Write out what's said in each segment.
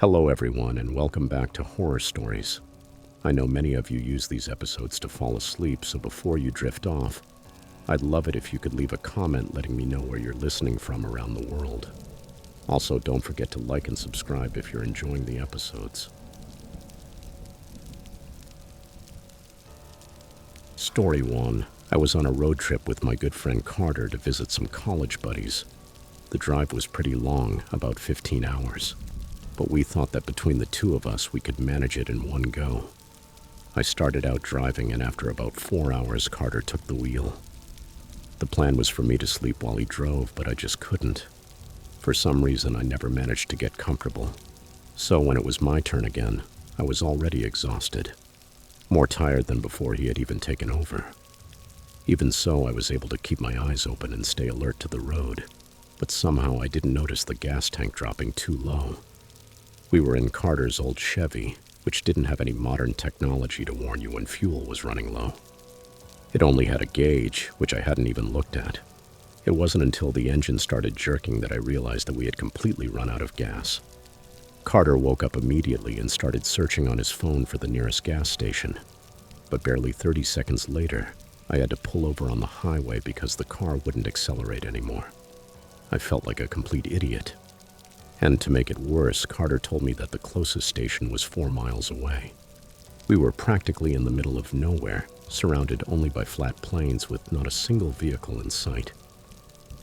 Hello, everyone, and welcome back to Horror Stories. I know many of you use these episodes to fall asleep, so before you drift off, I'd love it if you could leave a comment letting me know where you're listening from around the world. Also, don't forget to like and subscribe if you're enjoying the episodes. Story 1. I was on a road trip with my good friend Carter to visit some college buddies. The drive was pretty long, about 15 hours. But we thought that between the two of us, we could manage it in one go. I started out driving, and after about 4 hours, Carter took the wheel. The plan was for me to sleep while he drove, but I just couldn't. For some reason, I never managed to get comfortable. So when it was my turn again, I was already exhausted. More tired than before he had even taken over. Even so, I was able to keep my eyes open and stay alert to the road. But somehow I didn't notice the gas tank dropping too low. We were in Carter's old Chevy, which didn't have any modern technology to warn you when fuel was running low. It only had a gauge, which I hadn't even looked at. It wasn't until the engine started jerking that I realized that we had completely run out of gas. Carter woke up immediately and started searching on his phone for the nearest gas station. But barely 30 seconds later, I had to pull over on the highway because the car wouldn't accelerate anymore. I felt like a complete idiot. And to make it worse, Carter told me that the closest station was 4 miles away. We were practically in the middle of nowhere, surrounded only by flat plains with not a single vehicle in sight.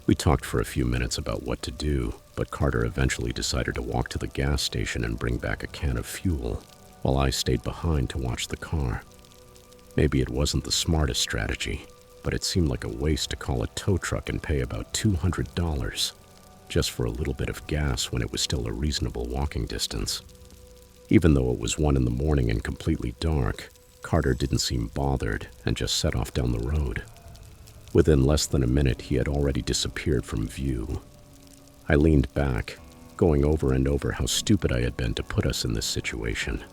We talked for a few minutes about what to do, but Carter eventually decided to walk to the gas station and bring back a can of fuel, while I stayed behind to watch the car. Maybe it wasn't the smartest strategy, but it seemed like a waste to call a tow truck and pay about $200 just for a little bit of gas when it was still a reasonable walking distance. Even though it was 1 in the morning and completely dark, Carter didn't seem bothered and just set off down the road. Within less than a minute, he had already disappeared from view. I leaned back, going over and over how stupid I had been to put us in this situation.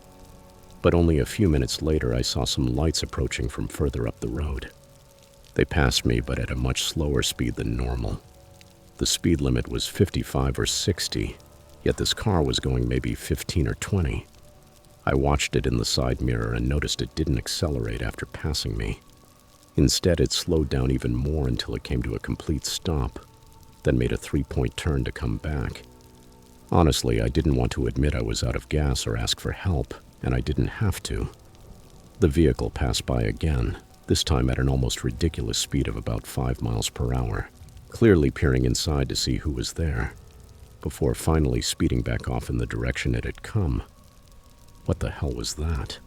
But only a few minutes later, I saw some lights approaching from further up the road. They passed me, but at a much slower speed than normal. The speed limit was 55 or 60, yet this car was going maybe 15 or 20. I watched it in the side mirror and noticed it didn't accelerate after passing me. Instead, it slowed down even more until it came to a complete stop, then made a 3-point turn to come back. Honestly, I didn't want to admit I was out of gas or ask for help, and I didn't have to. The vehicle passed by again, this time at an almost ridiculous speed of about 5 miles per hour. Clearly peering inside to see who was there, before finally speeding back off in the direction it had come. What the hell was that?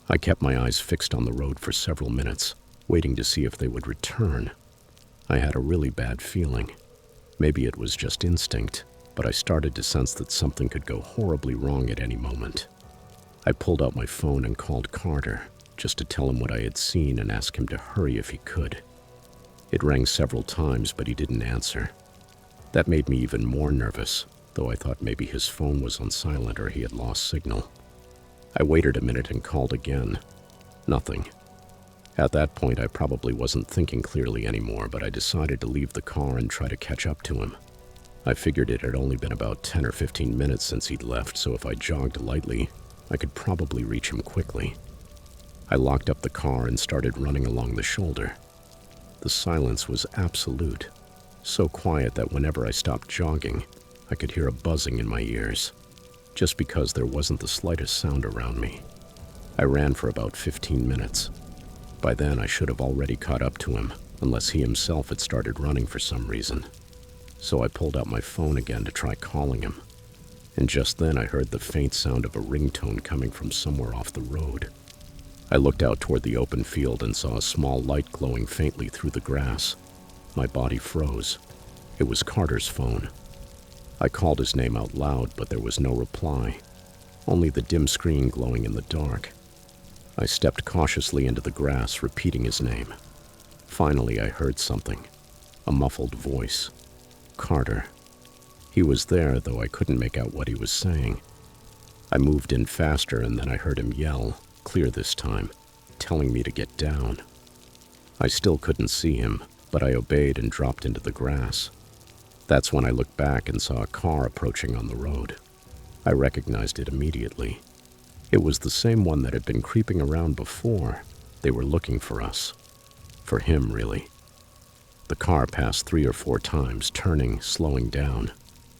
I kept my eyes fixed on the road for several minutes, waiting to see if they would return. I had a really bad feeling. Maybe it was just instinct, but I started to sense that something could go horribly wrong at any moment. I pulled out my phone and called Carter, just to tell him what I had seen and ask him to hurry if he could. It rang several times, but he didn't answer. That made me even more nervous, though I thought maybe his phone was on silent or he had lost signal. I waited a minute and called again. Nothing. At that point, I probably wasn't thinking clearly anymore, but I decided to leave the car and try to catch up to him. I figured it had only been about 10 or 15 minutes since he'd left, so if I jogged lightly, I could probably reach him quickly. I locked up the car and started running along the shoulder. The silence was absolute, so quiet that whenever I stopped jogging, I could hear a buzzing in my ears, just because there wasn't the slightest sound around me. I ran for about 15 minutes. By then, I should have already caught up to him, unless he himself had started running for some reason. So I pulled out my phone again to try calling him. And just then, I heard the faint sound of a ringtone coming from somewhere off the road. I looked out toward the open field and saw a small light glowing faintly through the grass. My body froze. It was Carter's phone. I called his name out loud, but there was no reply, only the dim screen glowing in the dark. I stepped cautiously into the grass, repeating his name. Finally, I heard something, a muffled voice. Carter. He was there, though I couldn't make out what he was saying. I moved in faster, and then I heard him yell, clear this time, telling me to get down. I still couldn't see him, but I obeyed and dropped into the grass. That's when I looked back and saw a car approaching on the road. I recognized it immediately. It was the same one that had been creeping around before. They were looking for us. For him, really. The car passed 3 or 4 times, turning, slowing down,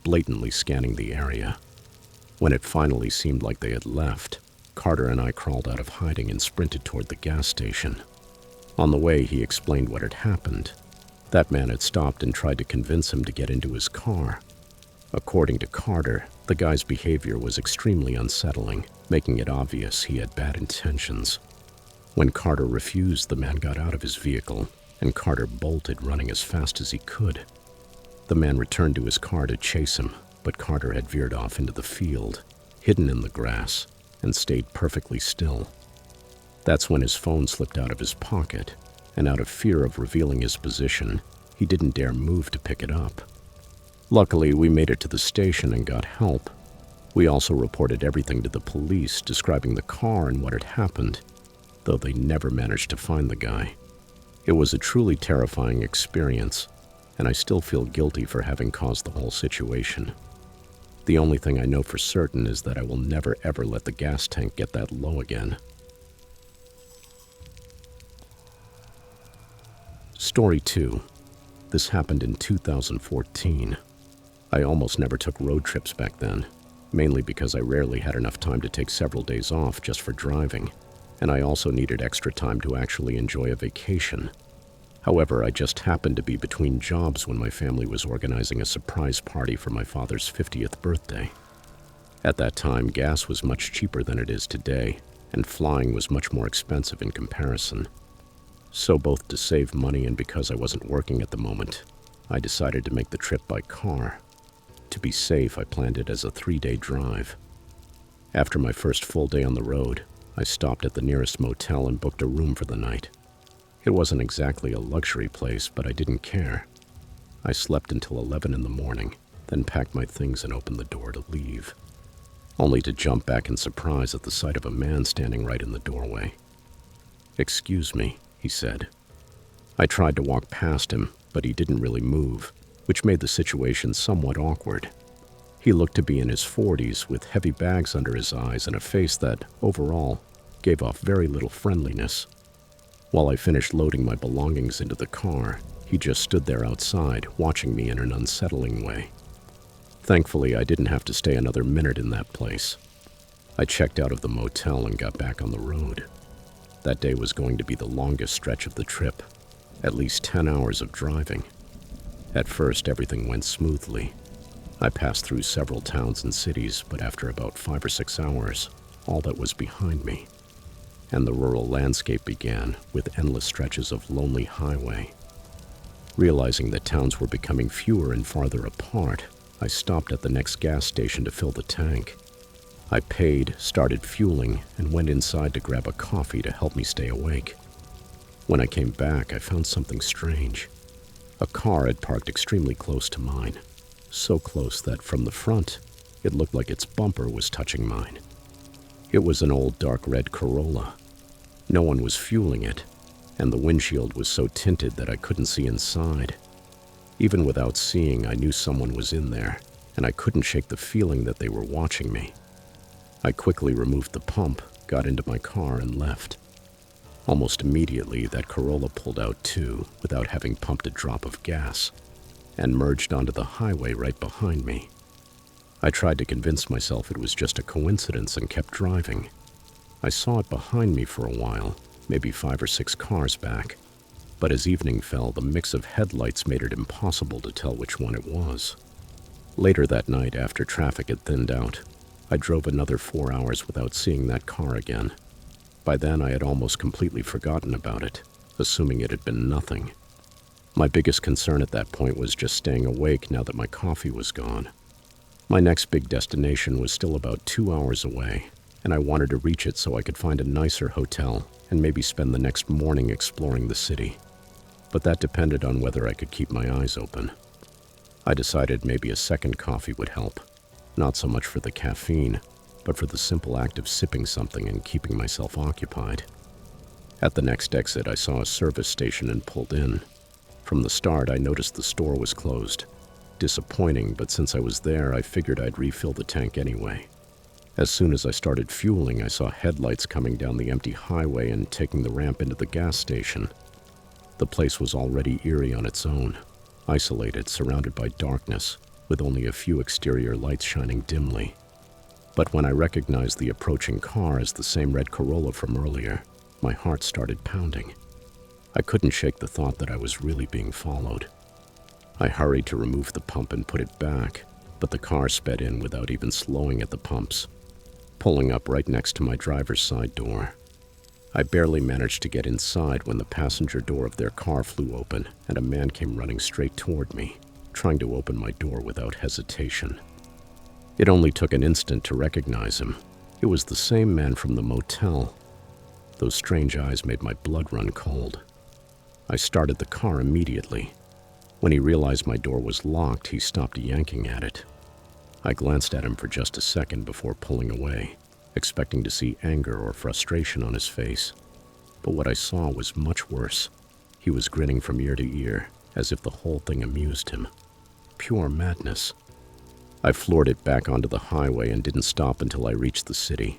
blatantly scanning the area. When it finally seemed like they had left, Carter and I crawled out of hiding and sprinted toward the gas station. On the way, he explained what had happened. That man had stopped and tried to convince him to get into his car. According to Carter, the guy's behavior was extremely unsettling, making it obvious he had bad intentions. When Carter refused, the man got out of his vehicle, and Carter bolted, running as fast as he could. The man returned to his car to chase him, but Carter had veered off into the field, hidden in the grass, and stayed perfectly still. That's when his phone slipped out of his pocket, and out of fear of revealing his position, he didn't dare move to pick it up. Luckily, we made it to the station and got help. We also reported everything to the police, describing the car and what had happened, though they never managed to find the guy. It was a truly terrifying experience, and I still feel guilty for having caused the whole situation. The only thing I know for certain is that I will never ever let the gas tank get that low again. Story 2. This happened in 2014. I almost never took road trips back then, mainly because I rarely had enough time to take several days off just for driving, and I also needed extra time to actually enjoy a vacation. However, I just happened to be between jobs when my family was organizing a surprise party for my father's 50th birthday. At that time, gas was much cheaper than it is today, and flying was much more expensive in comparison. So both to save money and because I wasn't working at the moment, I decided to make the trip by car. To be safe, I planned it as a 3-day drive. After my first full day on the road, I stopped at the nearest motel and booked a room for the night. It wasn't exactly a luxury place, but I didn't care. I slept until 11 in the morning, then packed my things and opened the door to leave, only to jump back in surprise at the sight of a man standing right in the doorway. "Excuse me," he said. I tried to walk past him, but he didn't really move, which made the situation somewhat awkward. He looked to be in his 40s with heavy bags under his eyes and a face that, overall, gave off very little friendliness. While I finished loading my belongings into the car, he just stood there outside, watching me in an unsettling way. Thankfully, I didn't have to stay another minute in that place. I checked out of the motel and got back on the road. That day was going to be the longest stretch of the trip, at least 10 hours of driving. At first, everything went smoothly. I passed through several towns and cities, but after about 5 or 6 hours, all that was behind me, and the rural landscape began with endless stretches of lonely highway. Realizing that towns were becoming fewer and farther apart, I stopped at the next gas station to fill the tank. I paid, started fueling, and went inside to grab a coffee to help me stay awake. When I came back, I found something strange. A car had parked extremely close to mine, so close that from the front, it looked like its bumper was touching mine. It was an old dark red Corolla. No one was fueling it, and the windshield was so tinted that I couldn't see inside. Even without seeing, I knew someone was in there, and I couldn't shake the feeling that they were watching me. I quickly removed the pump, got into my car, and left. Almost immediately, that Corolla pulled out too, without having pumped a drop of gas, and merged onto the highway right behind me. I tried to convince myself it was just a coincidence and kept driving. I saw it behind me for a while, maybe 5 or 6 cars back, but as evening fell, the mix of headlights made it impossible to tell which one it was. Later that night, after traffic had thinned out, I drove another 4 hours without seeing that car again. By then, I had almost completely forgotten about it, assuming it had been nothing. My biggest concern at that point was just staying awake now that my coffee was gone. My next big destination was still about 2 hours away, and I wanted to reach it so I could find a nicer hotel and maybe spend the next morning exploring the city. But that depended on whether I could keep my eyes open. I decided maybe a second coffee would help, not so much for the caffeine, but for the simple act of sipping something and keeping myself occupied. At the next exit, I saw a service station and pulled in. From the start, I noticed the store was closed. disappointing, but since I was there, I figured I'd refill the tank anyway. As soon as I started fueling, I saw headlights coming down the empty highway and taking the ramp into the gas station. The place was already eerie on its own, isolated, surrounded by darkness, with only a few exterior lights shining dimly. But when I recognized the approaching car as the same red Corolla from earlier, my heart started pounding. I couldn't shake the thought that I was really being followed. I hurried to remove the pump and put it back, but the car sped in without even slowing at the pumps, pulling up right next to my driver's side door. I barely managed to get inside when the passenger door of their car flew open and a man came running straight toward me, trying to open my door without hesitation. It only took an instant to recognize him. It was the same man from the motel. Those strange eyes made my blood run cold. I started the car immediately. When he realized my door was locked, he stopped yanking at it. I glanced at him for just a second before pulling away, expecting to see anger or frustration on his face. But what I saw was much worse. He was grinning from ear to ear, as if the whole thing amused him. Pure madness. I floored it back onto the highway and didn't stop until I reached the city.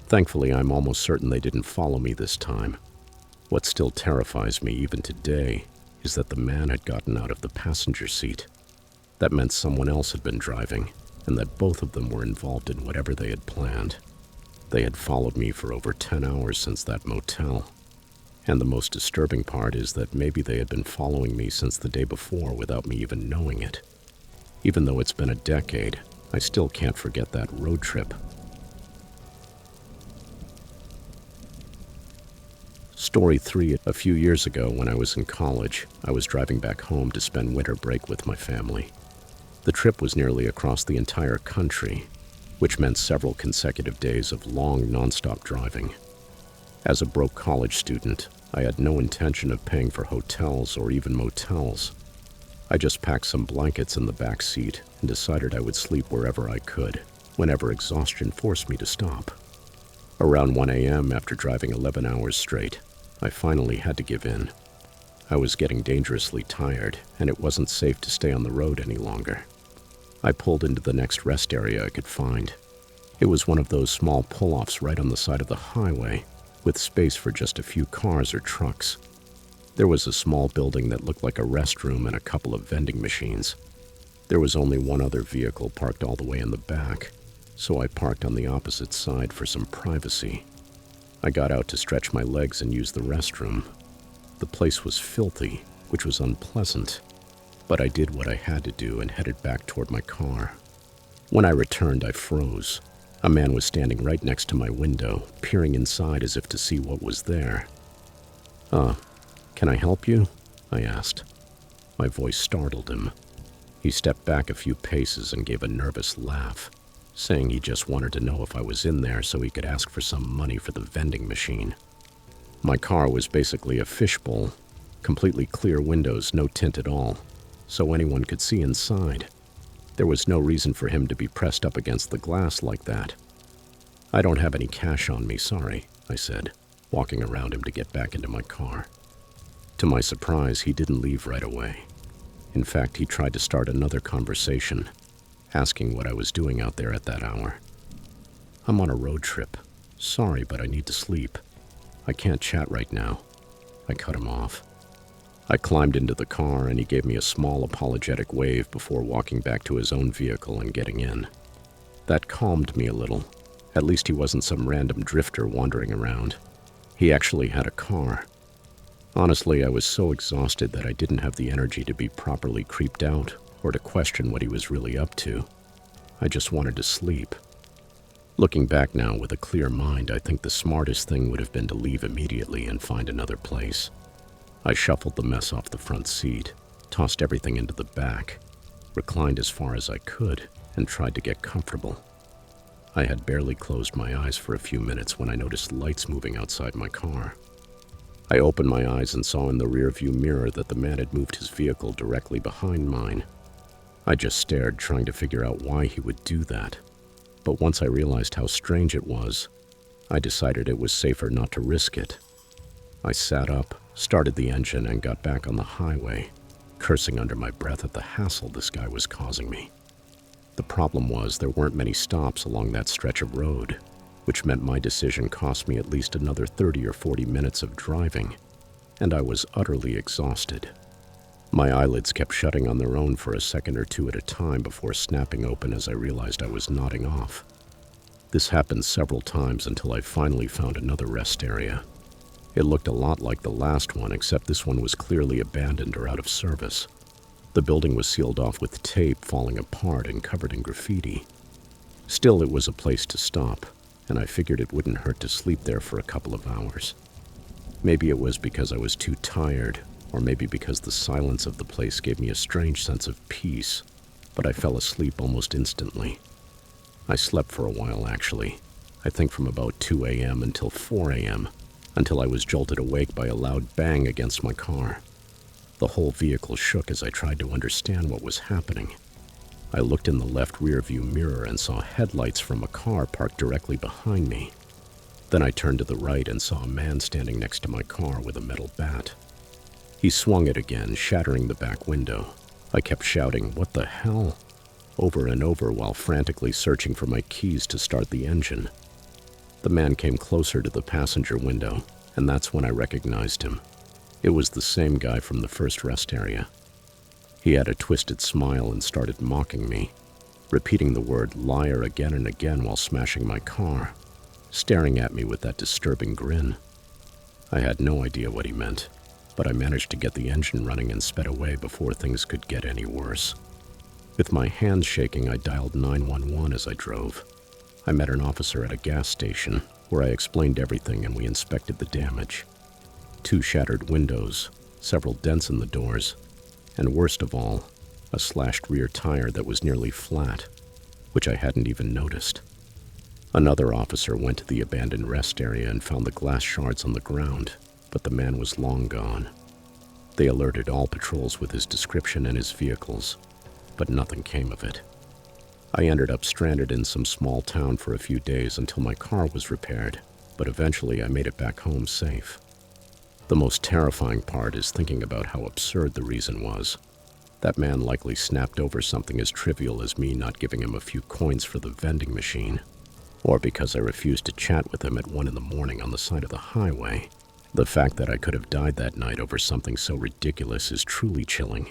Thankfully, I'm almost certain they didn't follow me this time. What still terrifies me even today is that the man had gotten out of the passenger seat. That meant someone else had been driving, and that both of them were involved in whatever they had planned. They had followed me for over 10 hours since that motel. And the most disturbing part is that maybe they had been following me since the day before without me even knowing it. Even though it's been a decade, I still can't forget that road trip. Story 3. A few years ago, when I was in college, I was driving back home to spend winter break with my family. The trip was nearly across the entire country, which meant several consecutive days of long, nonstop driving. As a broke college student, I had no intention of paying for hotels or even motels. I just packed some blankets in the back seat and decided I would sleep wherever I could, whenever exhaustion forced me to stop. Around 1 a.m., after driving 11 hours straight, I finally had to give in. I was getting dangerously tired, and it wasn't safe to stay on the road any longer. I pulled into the next rest area I could find. It was one of those small pull-offs right on the side of the highway, with space for just a few cars or trucks. There was a small building that looked like a restroom and a couple of vending machines. There was only one other vehicle parked all the way in the back, so I parked on the opposite side for some privacy. I got out to stretch my legs and use the restroom. The place was filthy, which was unpleasant, but I did what I had to do and headed back toward my car. When I returned, I froze. A man was standing right next to my window, peering inside as if to see what was there. Can I help you?" I asked. My voice startled him. He stepped back a few paces and gave a nervous laugh, saying he just wanted to know if I was in there so he could ask for some money for the vending machine. My car was basically a fishbowl, completely clear windows, no tint at all, so anyone could see inside. There was no reason for him to be pressed up against the glass like that. "I don't have any cash on me, sorry," I said, walking around him to get back into my car. To my surprise, he didn't leave right away. In fact, he tried to start another conversation, asking what I was doing out there at that hour. "I'm on a road trip. Sorry, but I need to sleep. I can't chat right now." I cut him off. I climbed into the car and he gave me a small apologetic wave before walking back to his own vehicle and getting in. That calmed me a little. At least he wasn't some random drifter wandering around. He actually had a car. Honestly, I was so exhausted that I didn't have the energy to be properly creeped out or to question what he was really up to. I just wanted to sleep. Looking back now with a clear mind, I think the smartest thing would have been to leave immediately and find another place. I shuffled the mess off the front seat, tossed everything into the back, reclined as far as I could, and tried to get comfortable. I had barely closed my eyes for a few minutes when I noticed lights moving outside my car. I opened my eyes and saw in the rearview mirror that the man had moved his vehicle directly behind mine. I just stared, trying to figure out why he would do that. But once I realized how strange it was, I decided it was safer not to risk it. I sat up, started the engine, and got back on the highway. cursing under my breath at the hassle this guy was causing me. The problem was there weren't many stops along that stretch of road, which meant my decision cost me at least another 30 or 40 minutes of driving, and I was utterly exhausted. My eyelids kept shutting on their own for a second or two at a time before snapping open as I realized I was nodding off. This happened several times until I finally found another rest area. It looked a lot like the last one, except this one was clearly abandoned or out of service. The building was sealed off with tape falling apart and covered in graffiti. Still, it was a place to stop, and I figured it wouldn't hurt to sleep there for a couple of hours. Maybe it was because I was too tired, or maybe because the silence of the place gave me a strange sense of peace, but I fell asleep almost instantly. I slept for a while, actually. I think from about 2 a.m. until 4 a.m., until I was jolted awake by a loud bang against my car. The whole vehicle shook as I tried to understand what was happening. I looked in the left rear-view mirror and saw headlights from a car parked directly behind me. Then I turned to the right and saw a man standing next to my car with a metal bat. He swung it again, shattering the back window. I kept shouting, "What the hell?" over and over while frantically searching for my keys to start the engine. The man came closer to the passenger window, and that's when I recognized him. It was the same guy from the first rest area. He had a twisted smile and started mocking me, repeating the word liar again and again while smashing my car, staring at me with that disturbing grin. I had no idea what he meant, but I managed to get the engine running and sped away before things could get any worse. With my hands shaking, I dialed 911 as I drove. I met an officer at a gas station, where I explained everything and we inspected the damage. 2 shattered windows, several dents in the doors, and worst of all, a slashed rear tire that was nearly flat, which I hadn't even noticed. Another officer went to the abandoned rest area and found the glass shards on the ground, but the man was long gone. They alerted all patrols with his description and his vehicles, but nothing came of it. I ended up stranded in some small town for a few days until my car was repaired, but eventually I made it back home safe. The most terrifying part is thinking about how absurd the reason was. That man likely snapped over something as trivial as me not giving him a few coins for the vending machine, or because I refused to chat with him at 1 a.m. on the side of the highway. The fact that I could have died that night over something so ridiculous is truly chilling.